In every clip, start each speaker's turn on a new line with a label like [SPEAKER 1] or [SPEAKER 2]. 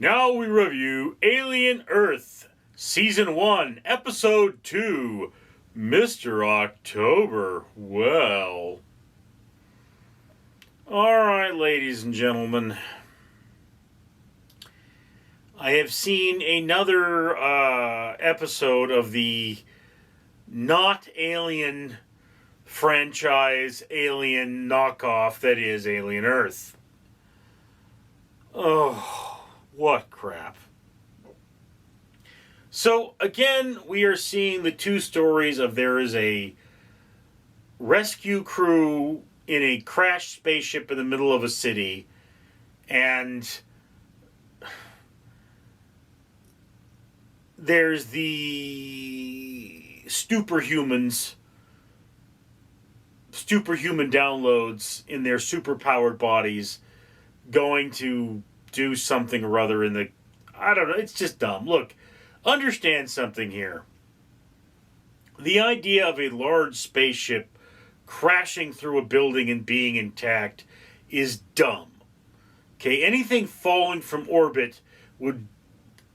[SPEAKER 1] Now we review Alien Earth, Season 1, Episode 2, Mr. October. Well. Alright, ladies and gentlemen. I have seen another episode of the not Alien franchise Alien knockoff that is Alien Earth. Oh, what crap. So, again, we are seeing the two stories of there is a rescue crew in a crashed spaceship in the middle of a city, and there's the superhuman downloads in their superpowered bodies going to do something or other in the... I don't know, it's just dumb. Look, understand something here. The idea of a large spaceship crashing through a building and being intact is dumb. Okay, anything falling from orbit would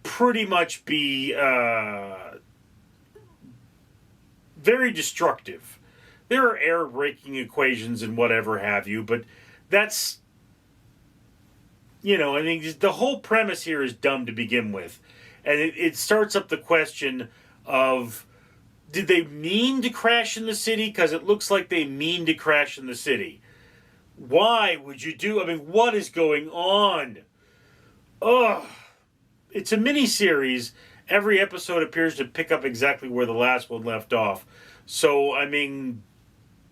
[SPEAKER 1] pretty much be very destructive. There are air braking equations and whatever have you, but that's... I mean, the whole premise here is dumb to begin with. And it starts up the question of, did they mean to crash in the city? Because it looks like they mean to crash in the city. Why would you do... I mean, what is going on? Ugh. It's a mini-series. Every episode appears to pick up exactly where the last one left off. So, I mean,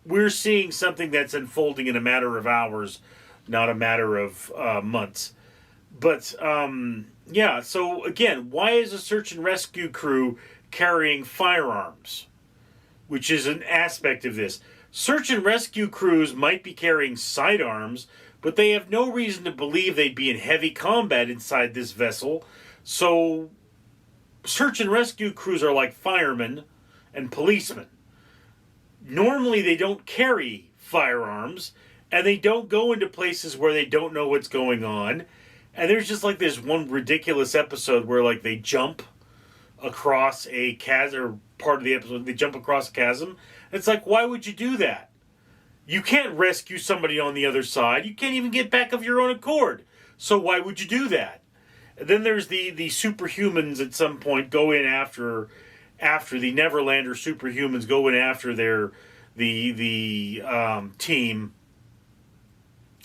[SPEAKER 1] we're seeing something that's unfolding in a matter of hours, not a matter of months. But, yeah, so again, why is a search and rescue crew carrying firearms? Which is an aspect of this. Search and rescue crews might be carrying sidearms, but they have no reason to believe they'd be in heavy combat inside this vessel. So, search and rescue crews are like firemen and policemen. Normally, they don't carry firearms, and they don't go into places where they don't know what's going on. And there's just like this one ridiculous episode where like they jump across a chasm, or part of the episode, they jump across a chasm. It's like, why would you do that? You can't rescue somebody on the other side. You can't even get back of your own accord. So why would you do that? And then there's the superhumans at some point go in after the Neverlander superhumans go in after the team.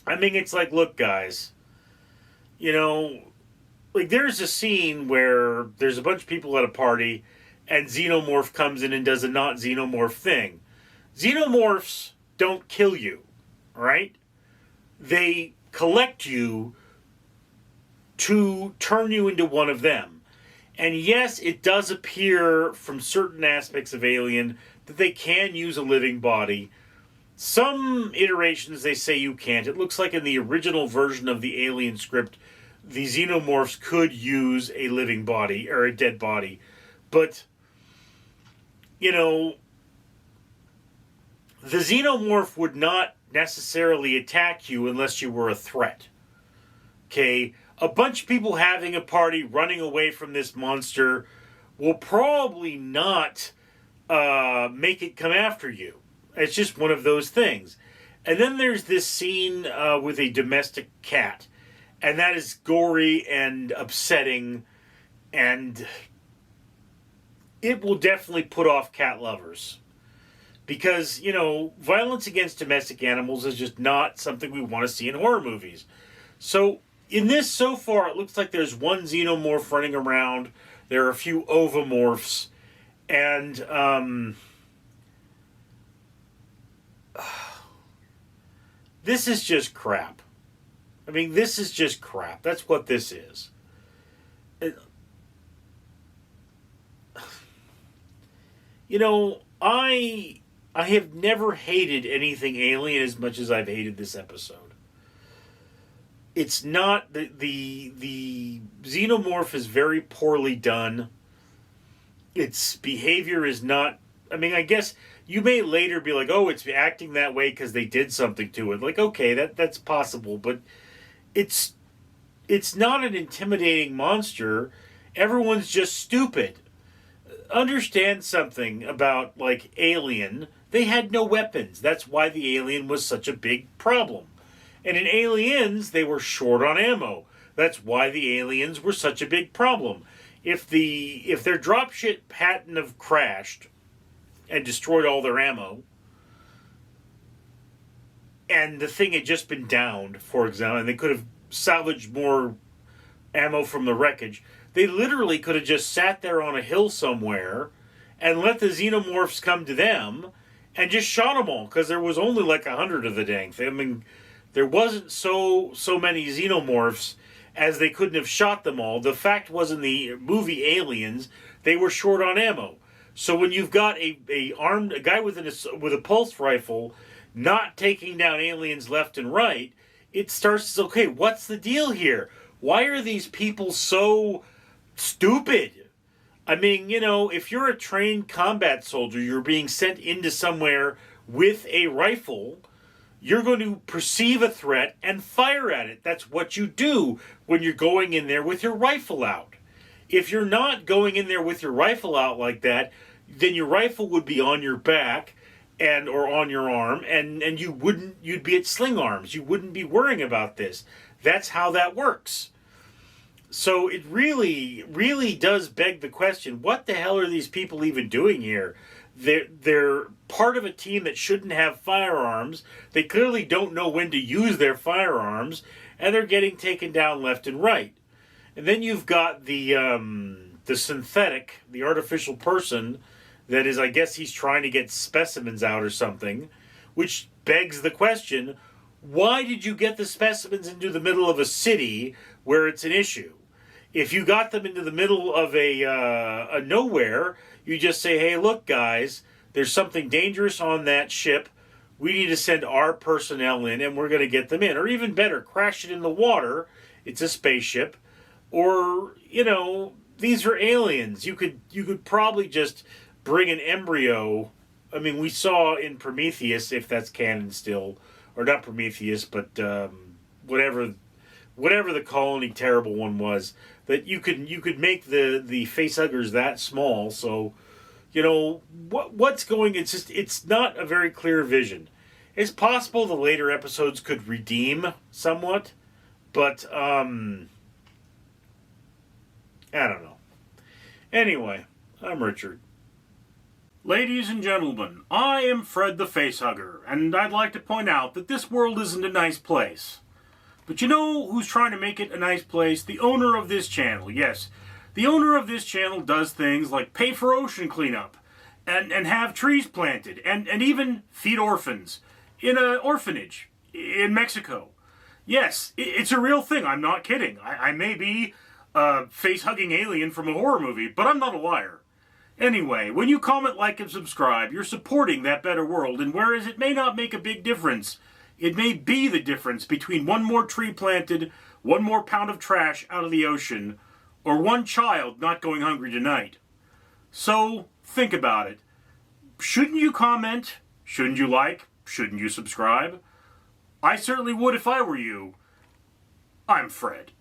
[SPEAKER 1] I mean, it's like, look, guys, like there's a scene where there's a bunch of people at a party and Xenomorph comes in and does a not Xenomorph thing. Xenomorphs don't kill you, right? They collect you to turn you into one of them. And yes, it does appear from certain aspects of Alien that they can use a living body. Some iterations they say you can't. It looks like in the original version of the Alien script, the Xenomorphs could use a living body, or a dead body. But, the Xenomorph would not necessarily attack you unless you were a threat. Okay? A bunch of people having a party, running away from this monster, will probably not make it come after you. It's just one of those things. And then there's this scene with a domestic cat. And that is gory and upsetting. And it will definitely put off cat lovers. Because, violence against domestic animals is just not something we want to see in horror movies. So, in this, so far, it looks like there's one xenomorph running around. There are a few ovomorphs. And, this is just crap. I mean, this is just crap. That's what this is. I have never hated anything Alien as much as I've hated this episode. It's not... The xenomorph is very poorly done. Its behavior is not... I mean, I guess you may later be like, oh, it's acting that way because they did something to it. Like, okay, that's possible, but it's It's not an intimidating monster. Everyone's just stupid. Understand something about, like, Alien. They had no weapons. That's why the alien was such a big problem. And in Aliens, they were short on ammo. That's why the aliens were such a big problem. If their dropship hadn't have crashed and destroyed all their ammo, and the thing had just been downed, for example, and they could have salvaged more ammo from the wreckage, they literally could have just sat there on a hill somewhere and let the xenomorphs come to them and just shot them all, because there was only like 100 of the dang thing. I mean, there wasn't so many xenomorphs as they couldn't have shot them all. The fact was, in the movie Aliens, they were short on ammo. So when you've got a guy with a pulse rifle not taking down aliens left and right, it starts to, okay, what's the deal here? Why are these people so stupid? I mean, if you're a trained combat soldier, you're being sent into somewhere with a rifle, you're going to perceive a threat and fire at it. That's what you do when you're going in there with your rifle out. If you're not going in there with your rifle out like that, then your rifle would be on your back or on your arm, and you'd be at sling arms. You wouldn't be worrying about this. That's how that works. So it really, really does beg the question, what the hell are these people even doing here? They're part of a team that shouldn't have firearms. They clearly don't know when to use their firearms, and they're getting taken down left and right. And then you've got the synthetic, the artificial person that is, I guess he's trying to get specimens out or something, which begs the question, why did you get the specimens into the middle of a city where it's an issue? If you got them into the middle of a nowhere, you just say, hey, look, guys, there's something dangerous on that ship. We need to send our personnel in, and we're going to get them in. Or even better, crash it in the water. It's a spaceship. Or, these are aliens. You could probably just bring an embryo. I mean, we saw in Prometheus, if that's canon still, or not Prometheus, but whatever the colony terrible one was, that you could make the facehuggers that small. So, what's going? It's not a very clear vision. It's possible the later episodes could redeem somewhat, but I don't know. Anyway, I'm Richard.
[SPEAKER 2] Ladies and gentlemen, I am Fred the Facehugger, and I'd like to point out that this world isn't a nice place. But you know who's trying to make it a nice place? The owner of this channel, yes. The owner of this channel does things like pay for ocean cleanup, and have trees planted, and even feed orphans in an orphanage in Mexico. Yes, it's a real thing, I'm not kidding. I may be a face-hugging alien from a horror movie, but I'm not a liar. Anyway, when you comment, like, and subscribe, you're supporting that better world, and whereas it may not make a big difference, it may be the difference between one more tree planted, one more pound of trash out of the ocean, or one child not going hungry tonight. So, think about it. Shouldn't you comment? Shouldn't you like? Shouldn't you subscribe? I certainly would if I were you. I'm Fred.